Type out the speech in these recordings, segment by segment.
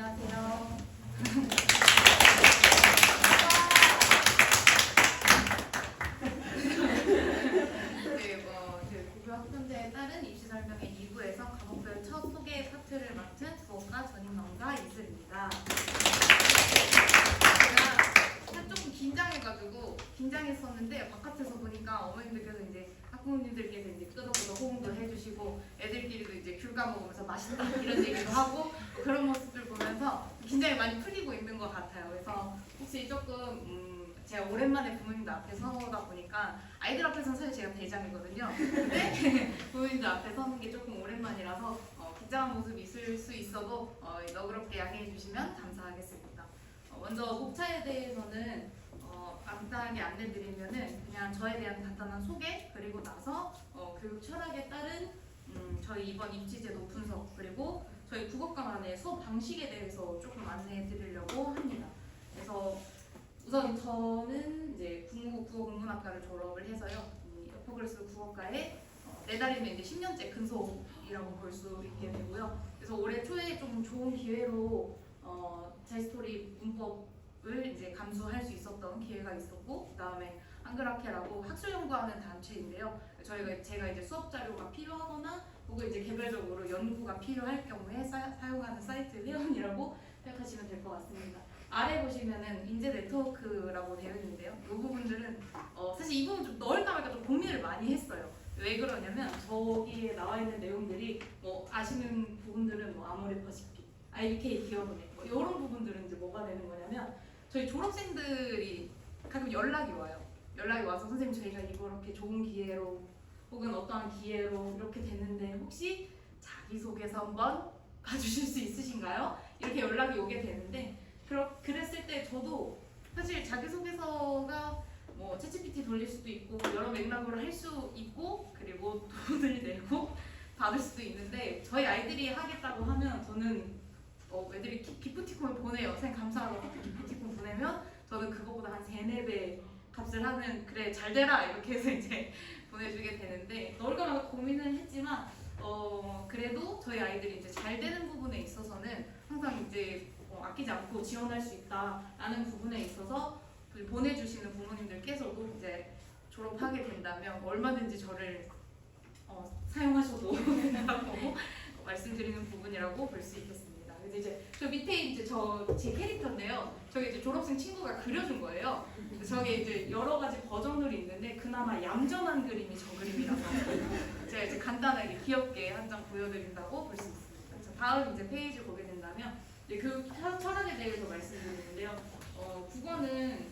안녕하세요. 제 고교 학번제에 따른 입시 설명회 2부에서 과목별 첫 소개 파트를 맡은 국어과 전임명사 이슬입니다. 제가 조금 긴장했었는데 바깥에서 보니까 어머님들께서 이제 학부모님들께서 이제 끄덕끄덕 호응도 해주시고 애들끼리도 이제 귤 까먹으면서 맛있다 이런 얘기도 하고 그런 모습들 보면서 긴장이 많이 풀리고 있는 것 같아요. 그래서 혹시 조금 제가 오랜만에 부모님들 앞에 서다 보니까 아이들 앞에서는 사실 제가 대장이거든요. 근데 부모님들 앞에 서는 게 조금 오랜만이라서 긴장한 모습이 있을 수 있어도 너그럽게 양해해 주시면 감사하겠습니다. 먼저 목차에 대해서는 간단하게 안내드리면은 그냥 저에 대한 간단한 소개 그리고 나서 교육 철학에 따른 저희 이번 입시제도 분석 그리고 저희 국어과만의 수업 방식에 대해서 조금 안내해 드리려고 합니다. 그래서 우선 저는 이제 국어국문학과를 졸업을 해서요. 이 여포그레스 국어과에 내달이면 이제 10년째 근속이라고 볼 수 있게 되고요. 그래서 올해 초에 좀 좋은 기회로 제스토리 문법을 이제 감수할 수 있었던 기회가 있었고, 그다음에 한글학회라고 학술 연구하는 단체인데요. 제가 이제 수업 자료가 필요하거나 혹은 이제 개별적으로 연구가 필요할 경우에 사용하는 사이트 회원이라고 생각하시면 될 것 같습니다. 아래 보시면은 인재 네트워크라고 되어 있는데요. 이 부분들은 사실 이 부분 좀 넣을까 말까 좀 고민을 많이 했어요. 왜 그러냐면 저기에 나와 있는 내용들이 뭐 아시는 부분들은 뭐 아모레퍼시픽, IBK 기업은행 뭐 이런 부분들은 이제 뭐가 되는 거냐면 저희 졸업생들이 가끔 연락이 와서 선생님 저희가 이렇게 좋은 기회로 혹은 어떠한 기회로 이렇게 됐는데 혹시 자기소개서 한번 봐주실 수 있으신가요? 이렇게 연락이 오게 되는데 그랬을 때 저도 사실 자기소개서가 뭐 챗GPT 돌릴 수도 있고 여러 맥락으로 할 수 있고 그리고 돈을 내고 받을 수도 있는데 저희 아이들이 하겠다고 하면 저는 애들이 기프티콘을 보내요. 선생님 감사하고 기프티콘 보내면 저는 그거보다 한 3, 4배 값을 하는 그래 잘 되라 이렇게 해서 이제 보내주게 되는데 넣을까 말까 고민은 했지만 그래도 저희 아이들이 이제 잘 되는 부분에 있어서는 항상 이제 아끼지 않고 지원할 수 있다라는 부분에 있어서 보내주시는 부모님들께서도 이제 졸업하게 된다면 얼마든지 저를 사용하셔도 된다고 말씀드리는 부분이라고 볼 수 있겠습니다. 그래서 이제 저 밑에 이제 제 캐릭터인데요. 저기 이제 졸업생 친구가 그려준 거예요. 저게 이제 여러 가지 버전들이 있는데 그나마 얌전한 그림이 저 그림이라서 제가 이제 간단하게 귀엽게 한 장 보여드린다고 볼 수 있습니다. 자, 다음 이제 페이지 보게 된다면 이제 교육 철학에 대해서 말씀드리는데요. 국어는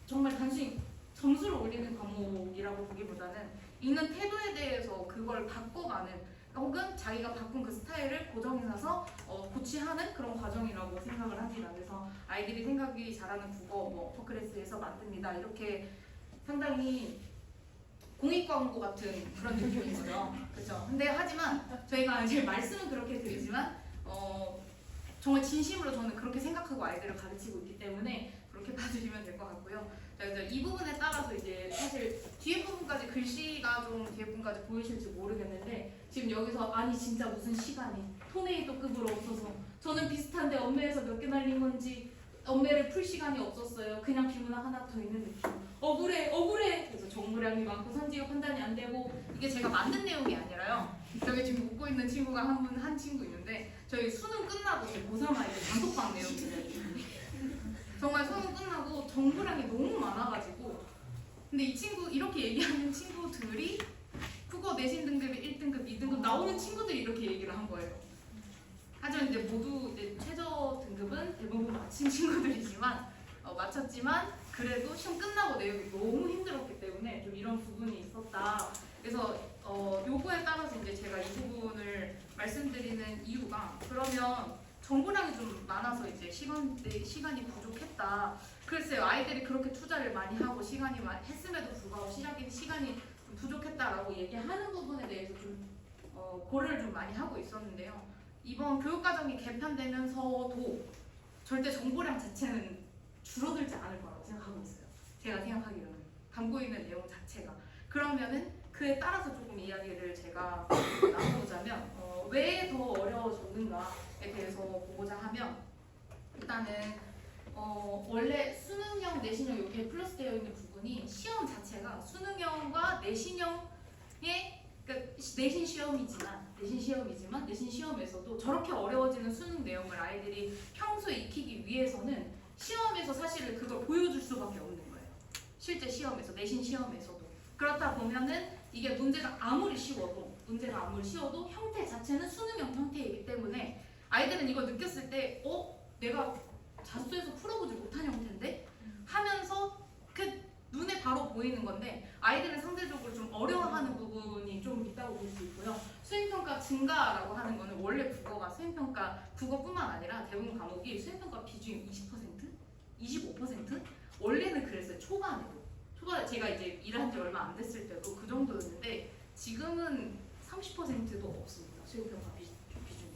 정말 단순히 점수를 올리는 과목이라고 보기보다는 읽는 태도에 대해서 그걸 바꿔가는 혹은 자기가 바꾼 그 스타일을 고정해서 고취하는 그런 과정이라고 생각을 합니다. 그래서 아이들이 생각이 잘하는 국어 포크레스에서 만듭니다. 이렇게 상당히 공익 광고 같은 그런 느낌인 거죠. 그렇죠? 근데 하지만 저희가 이제 말씀은 그렇게 드리지만 정말 진심으로 저는 그렇게 생각하고 아이들을 가르치고 있기 때문에 그렇게 봐주시면 될 것 같고요. 자, 이제 이 부분에 따라서 이제 사실 뒤에 부분까지 글씨가 좀 뒤에 부분까지 보이실지 모르겠는데 지금 여기서 아니 진짜 무슨 시간이 토네이도급으로 없어서 저는 비슷한데 엄매에서 몇 개 날린 건지 엄매를 풀 시간이 없었어요. 그냥 비문학 하나 더 있는 느낌. 억울해. 그래서 정보량이 많고 선지가 판단이 안 되고 이게 제가 만든 내용이 아니라요. 저기 지금 웃고 있는 친구가 한 친구 있는데 저희 수능 끝나고 고3 아이들 단톡방 내용이에요. 정말 수능 끝나고 정보량이 너무 많아가지고 근데 이 친구 이렇게 얘기하는 친구들이 국어 내신 등급이 1등급, 2등급 나오는 친구들이 이렇게 얘기를 한 거예요. 하지만 이제 모두 이제 최저 등급은 대부분 마친 친구들이지만 마쳤지만 그래도 시험 끝나고 내용이 너무 힘들었기 때문에 좀 이런 부분이 있었다. 그래서 요거에 따라서 이제 제가 이 부분을 말씀드리는 이유가 그러면 정보량이 좀 많아서 이제 시간이 부족했다. 글쎄요, 아이들이 그렇게 투자를 많이 하고 시간이 많이 했음에도 불구하고 시간이 좀 부족했다라고 얘기하는 부분에 대해서 좀 고려를 좀 많이 하고 있었는데요. 이번 교육과정이 개편되면서도 절대 정보량 자체는 줄어들지 않을 거라고 생각하고 있어요. 제가 생각하기로는 담고 있는 내용 자체가 그러면은 그 그에 따라서 조금 이야기를 제가 나눠보자면 왜 더 어려워졌는가에 대해서 보고자 하면 일단은 원래 수능형, 내신형 이렇게 플러스되어 있는 부분이 시험 자체가 수능형과 내신형의 그러니까 내신 시험이지만 내신 시험에서도 저렇게 어려워지는 수능 내용을 아이들이 평소에 익히기 위해서는 시험에서 사실은 그걸 보여줄 수밖에 없는 거예요. 실제 시험에서, 내신 시험에서도. 그렇다 보면은 이게 문제가 아무리 쉬워도 형태 자체는 수능형 형태이기 때문에 아이들은 이걸 느꼈을 때 내가 자소에서 풀어보지 못한 형태인데? 하면서 그 눈에 바로 보이는 건데 아이들은 상대적으로 좀 어려워하는 부분이 좀 있다고 볼 수 있고요. 수행평가 증가라고 하는 거는 원래 국어뿐만 아니라 대부분 과목이 수행평가 비중이 20%? 25%? 원래는 그랬어요. 초반에 제가 이제 일한 지 얼마 안 됐을 때도 그 정도였는데 지금은 30%도 없습니다. 수행평가 비중이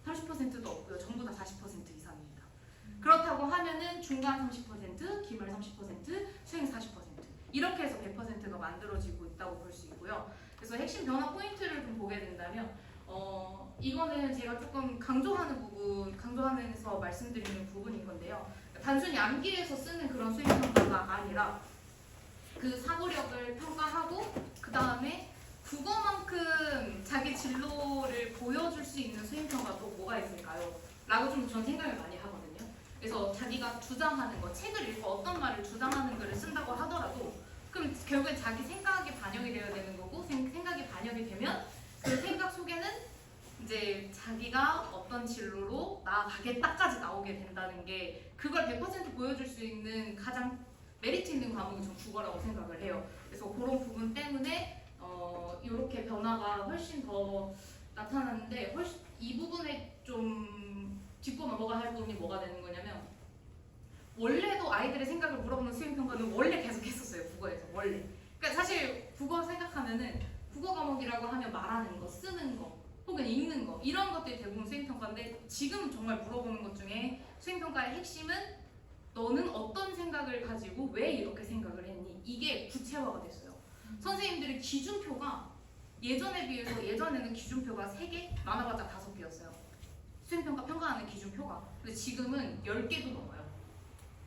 30%도 없고요. 전부 다 40% 이상입니다. 그렇다고 하면은 중간 30%, 기말 30%, 수행 40% 이렇게 해서 100%가 만들어지고 있다고 볼 수 있고요. 그래서 핵심 변화 포인트를 좀 보게 된다면 이거는 제가 조금 강조하면서 말씀드리는 부분인 건데요. 단순히 암기해서 쓰는 그런 수행 평가가 아니라 그 사고력을 평가하고 그 다음에 국어만큼 자기 진로를 보여줄 수 있는 수행 평가 또 뭐가 있을까요? 라고 좀 전 생각을 많이 하거든요. 그래서 자기가 주장하는 거, 책을 읽고 어떤 말을 주장하는 글을 쓴다고 하더라도 그럼 결국엔 자기 생각이 반영이 되어야 되는 거고 생각이 반영이 되면 그 생각 속에는 이제 자기가 어떤 진로로 나아가겠다까지 나오게 된다는 게 그걸 100% 보여줄 수 있는 가장 메리트 있는 과목이 전 국어라고 생각을 해요. 그래서 그런 부분 때문에 이렇게 변화가 훨씬 더 나타나는데 이 부분에 좀 짚고 넘어가야 할 부분이 뭐가 되는 거냐면 원래도 아이들의 생각을 물어보는 수행평가는 원래 계속 했었어요. 국어에서 원래. 그러니까 사실 국어 생각하면은 국어 과목이라고 하면 말하는 거, 쓰는 거, 혹은 읽는 거 이런 것들이 대부분 수행평가인데 지금 정말 물어보는 것 중에 수행평가의 핵심은 너는 어떤 생각을 가지고 왜 이렇게 생각을 했니? 이게 구체화가 됐어요. 선생님들이 기준표가 예전에는 기준표가 3개, 많아봤자 5개였어요. 수행평가 평가하는 기준표가. 근데 지금은 10개도 넘어요.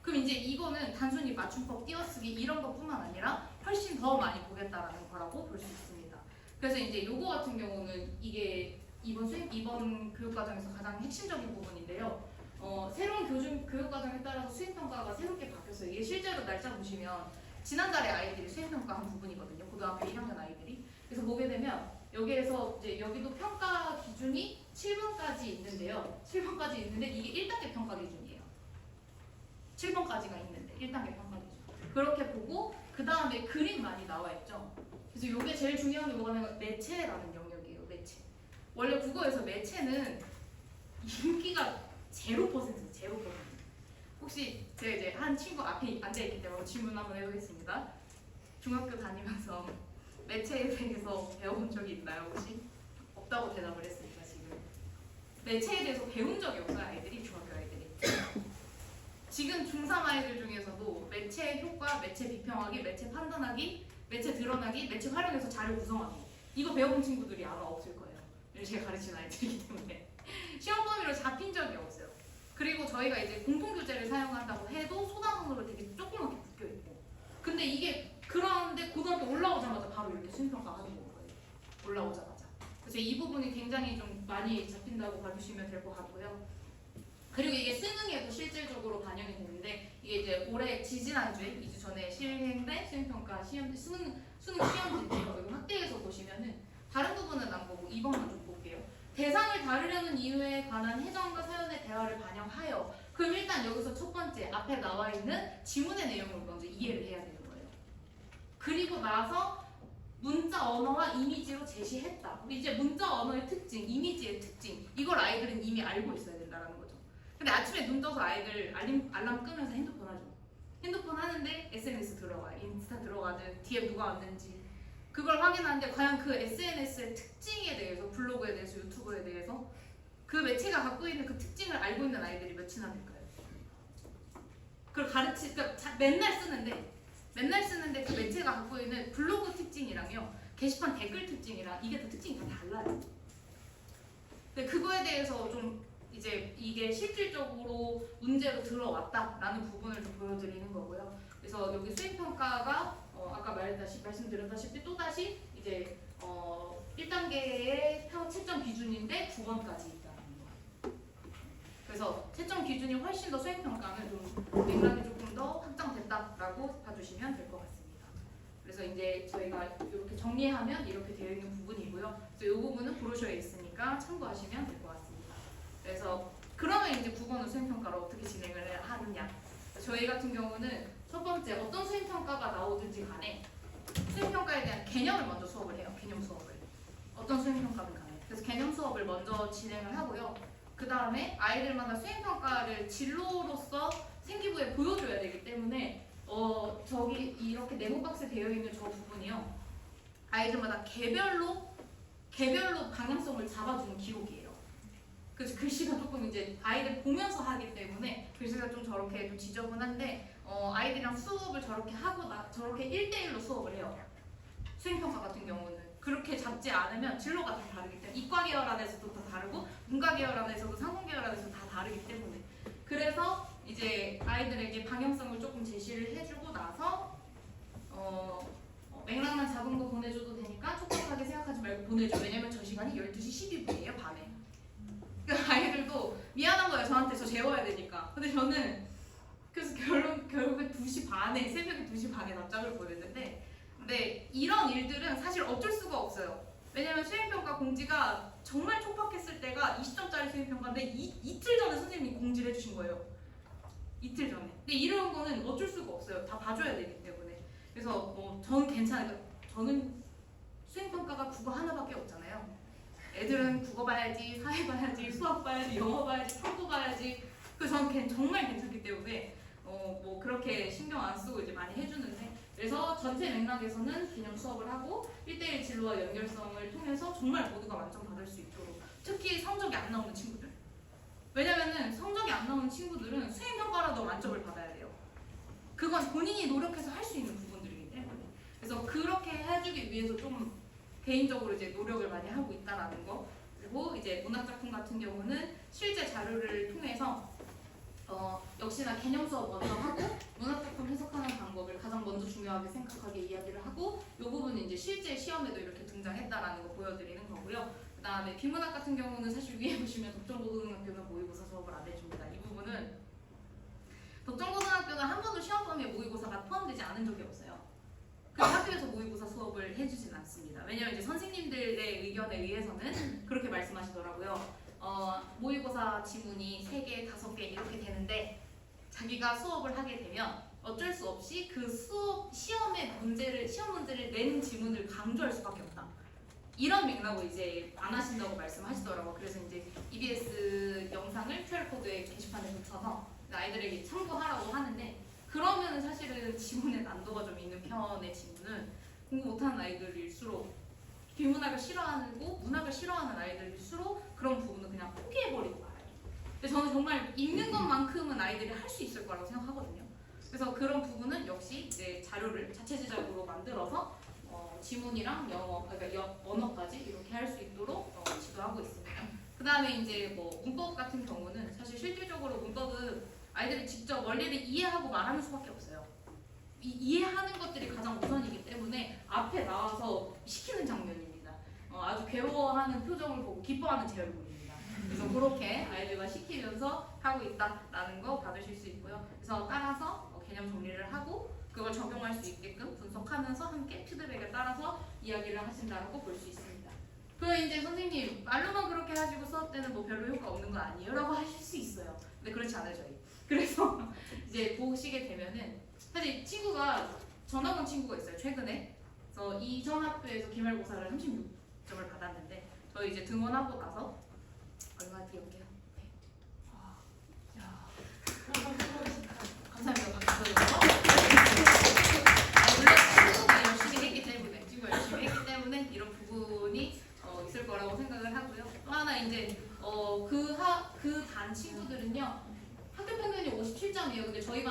그럼 이제 이거는 단순히 맞춤법 띄어쓰기 이런 것뿐만 아니라 훨씬 더 많이 보겠다라는 거라고 볼 수 있습니다. 그래서 이제 요거 같은 경우는 이게 이번 교육과정에서 가장 핵심적인 부분인데요. 새로운 교육과정에 따라서 수행평가가 새롭게 바뀌었어요. 이게 실제로 날짜 보시면 지난달에 아이들이 수행평가한 부분이거든요. 고등학교 1학년 아이들이. 그래서 보게 되면 여기에서 이제 여기도 평가 기준이 7번까지 있는데요. 7번까지 있는데 이게 1단계 평가 기준이에요. 7번까지가 있는데 1단계 평가 기준. 그렇게 보고 그 다음에 그림 많이 나와 있죠. 그래서 이게 제일 중요한 게 뭐냐면 매체라는 영역이에요. 매체. 원래 국어에서 매체는 인기가 0%. 혹시 제가 이제 한 친구 앞에 앉아있기 때문에 질문 한번 해보겠습니다. 중학교 다니면서 매체에 대해서 배워본 적이 있나요 혹시? 없다고 대답을 했습니다. 지금 매체에 대해서 배운 적이 없어요. 아이들이, 중학교 아이들이. 지금 중3 아이들 중에서도 매체 효과, 매체 비평하기, 매체 판단하기, 매체 드러나기, 매체 활용해서 자료 구성하기 이거 배워본 친구들이 아마 없을 거예요. 제가 가르치는 아이들이기 때문에 시험 범위로 잡힌 적이 없어요. 그리고 저희가 이제 공통교재를 사용한다고 해도 소단원으로 되게 조그맣게 묶여있고 근데 이게 그런데 고등학교 올라오자마자 바로 이렇게 수행평가 하는 거예요. 올라오자마자. 그래서 이 부분이 굉장히 좀 많이 잡힌다고 봐주시면 될 것 같고요. 그리고 이게 수능에도 실질적으로 반영이 되는데 이게 이제 올해 지지난주에 2주 전에 실행된 수행평가 수능 시험지인데요. 여기 확대해서 보시면은 다른 부분은 안 보고 2번만 좀 볼게요. 대상을 다루려는 이유에 관한 해정과 사연의 대화를 반영하여 그럼 일단 여기서 첫 번째 앞에 나와 있는 지문의 내용을 먼저 이해를 해야 되는 거예요. 그리고 나서 문자 언어와 이미지로 제시했다. 이제 문자 언어의 특징, 이미지의 특징 이걸 아이들은 이미 알고 있어야 된다는 거죠. 근데 아침에 눈 떠서 아이들 알람 끄면서 핸드폰 하죠. 핸드폰 하는데 SNS 들어가요. 인스타 들어가든 뒤에 누가 왔는지 그걸 확인하는데 과연 그 SNS의 특징에 대해서 블로그에 대해서 유튜브에 대해서 그 매체가 갖고 있는 그 특징을 알고 있는 아이들이 몇이나 될까요? 그걸 그러니까 맨날 쓰는데 그 매체가 갖고 있는 블로그 특징이랑요 게시판 댓글 특징이랑 이게 다 특징이 다 달라요. 근데 그거에 대해서 좀 이제 이게 실질적으로 문제로 들어왔다라는 부분을 좀 보여드리는 거고요. 그래서 여기 수행평가가 아까 말씀드렸다시피 또다시 이제 1단계의 채점 기준인데 9번까지 있다는 거. 그래서 채점 기준이 훨씬 더 수행평가는 좀 맥락이 조금 더 확장됐다라고 봐주시면 될 것 같습니다. 그래서 이제 저희가 이렇게 정리하면 이렇게 되어 있는 부분이고요. 그래서 이 부분은 브로셔에 있으니까 참고하시면 될 것 같습니다. 그래서 그러면 이제 9번은 수행평가를 어떻게 진행을 하느냐. 저희 같은 경우는 첫 번째 어떤 수행평가가 나오든지 간에 수행평가에 대한 개념을 먼저 수업을 해요. 개념 수업을. 어떤 수행평가든 간에. 그래서 개념 수업을 먼저 진행을 하고요. 그 다음에 아이들마다 수행평가를 진로로서 생기부에 보여줘야 되기 때문에 저기 이렇게 네모박스에 되어 있는 저 부분이요. 아이들마다 개별로 방향성을 잡아주는 기록이에요. 그래서 글씨가 조금 이제 아이들 보면서 하기 때문에 글씨가 좀 저렇게 좀 지저분한데 아이들이랑 수업을 저렇게 하고 저렇게 1대1로 수업을 해요. 수행평가 같은 경우는 그렇게 잡지 않으면 진로가 다 다르기 때문에 이과 계열 안에서도 다 다르고 문과 계열 안에서도 상공 계열 안에서도 다 다르기 때문에 그래서 이제 아이들에게 방향성을 조금 제시를 해주고 나서 맥락만 잡은 거 보내줘도 되니까 촉박하게 생각하지 말고 보내줘. 왜냐면 저 시간이 12시 12분이에요 밤에. 그러니까 아이들도 미안한 거예요. 저한테 저 재워야 되니까. 근데 저는 그래서 결국에 2시 반에 새벽에 2시 반에 답장을 보냈는데 근데 이런 일들은 사실 어쩔 수가 없어요. 왜냐면 수행평가 공지가 정말 촉박했을 때가 20점짜리 수행평가인데 이틀 전에 선생님이 공지를 해주신 거예요. 이틀 전에. 근데 이런 거는 어쩔 수가 없어요. 다 봐줘야 되기 때문에. 그래서 저는 괜찮아요. 저는 수행평가가 국어 하나밖에 없잖아요. 애들은 국어 봐야지, 사회 봐야지, 수학 봐야지, 영어 봐야지, 탐구 봐야지. 그래서 저는 정말 괜찮기 때문에 뭐 그렇게 신경 안 쓰고 이제 많이 해주는데 그래서 전체 맥락에서는 개념 수업을 하고 1대1 진로와 연결성을 통해서 정말 모두가 만점 받을 수 있도록 특히 성적이 안 나오는 친구들 왜냐면은 성적이 안 나오는 친구들은 수행평가라도 만점을 받아야 돼요. 그건 본인이 노력해서 할 수 있는 부분들이기 때문에 그래서 그렇게 해주기 위해서 좀 개인적으로 이제 노력을 많이 하고 있다라는 거 그리고 이제 문학작품 같은 경우는 실제 자료를 통해서 역시나 개념 수업 먼저 하고 문학작품 해석하는 방법을 가장 먼저 중요하게 생각하게 이야기를 하고 이 부분은 이제 실제 시험에도 이렇게 등장했다라는 거 보여드리는 거고요. 그 다음에 비문학 같은 경우는 사실 위에 보시면 덕정고등학교는 모의고사 수업을 안 해줍니다. 이 부분은 덕정고등학교는 한 번도 시험 범위에 모의고사가 포함되지 않은 적이 없어요. 그 학교에서 모의고사 수업을 해주진 않습니다. 왜냐면 이제 선생님들의 의견에 의해서는 그렇게 말씀하시더라고요. 모의고사 지문이 3개, 5개 이렇게 되는데 자기가 수업을 하게 되면 어쩔 수 없이 그 수업 시험 문제를 낸 지문을 강조할 수밖에 없다. 이런 맥락으로 이제 안 하신다고 말씀하시더라고요. 그래서 이제 EBS 영상을 QR코드에 게시판에 붙여서 아이들에게 참고하라고 하는데 그러면 사실은 지문의 난도가 좀 있는 편의 지문은 공부 못하는 아이들일수록 비문학을 싫어하고 문학을 싫어하는 아이들일수록 그런 부분은 그냥 포기해버리고 말아요. 근데 저는 정말 읽는 것만큼은 아이들이 할 수 있을 거라고 생각하거든요. 그래서 그런 부분은 역시 이제 자료를 자체 제작으로 만들어서 지문이랑 영어, 그러니까 언어까지 이렇게 할 수 있도록 지도하고 있습니다. 그 다음에 이제 뭐 문법 같은 경우는 사실 실질적으로 문법은 아이들이 직접 원리를 이해하고 말하는 수밖에 없어요. 이해하는 것들이 가장 우선이기 때문에 앞에 나와서 시키는 장면입니다. 아주 괴로워하는 표정을 보고 기뻐하는 제 얼굴입니다. 그래서 그렇게 아이들과 시키면서 하고 있다라는 거 받으실 수 있고요. 그래서 따라서 개념 정리를 하고 그걸 적용할 수 있게끔 분석하면서 함께 피드백에 따라서 이야기를 하신다고 볼 수 있습니다. 그럼 이제 선생님 말로만 그렇게 하시고 수업 때는 뭐 별로 효과 없는 거 아니에요? 라고 하실 수 있어요. 근데 그렇지 않아요 저희. 그래서 이제 보시게 되면은 사실 친구가 전학 온 친구가 있어요 최근에. 그래서 이전 학교에서 기말고사를 36점을 받았는데 저희 이제 등원하고 나서 얼마 기억해요? 네. 감사합니다. 박수. 물론 친구가 열심히 했기 때문에 이런 부분이 있을 거라고 생각을 하고요. 또 하나 이제 그 단 친구들은요. 학교 평균이 57점이에요. 근데 저희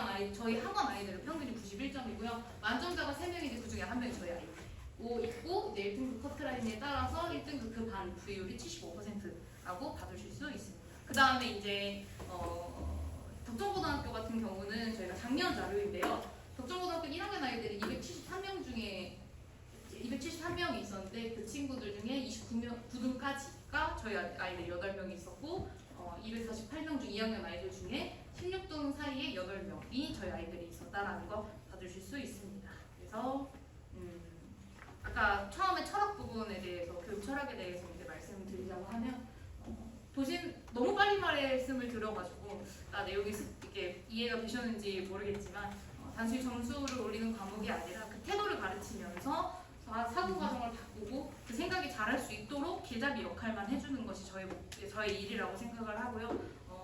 학원 아이들은 평균이 91점이고요. 만점자가 3명인데 그 중에 1명이 저희 아이. 있고 이제 1등급 커트라인에 따라서 1등급 그 반 부여율이 75%라고 받으실 수 있습니다. 그 다음에 이제 덕정고등학교 같은 경우는 저희가 작년 자료인데요. 덕정고등학교 1학년 아이들이 273명 중에 273명이 있었는데 그 친구들 중에 29등까지가 저희 아이들 8명이 있었고 248명 중 2학년 아이들 중에 16등 사이에 8명이 저희 아이들이 있었다라는 거 봐주실 수 있습니다. 그래서 아까 처음에 철학 부분에 대해서 교육 철학에 대해서 이제 말씀을 드리자고 하면 도신 너무 빨리 말씀을 들어가지고 내용이 이렇게 이해가 되셨는지 모르겠지만 단순히 점수를 올리는 과목이 아니라 그 태도를 가르치면서 사고 과정을 바꾸고 그 생각이 자랄 수 있도록 길잡이 역할만 해주는 것이 저의 일이라고 생각을 하고요.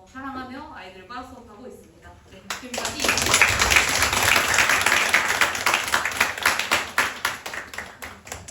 사랑하며 아이들과 수업하고 있습니다. 네, 지금까지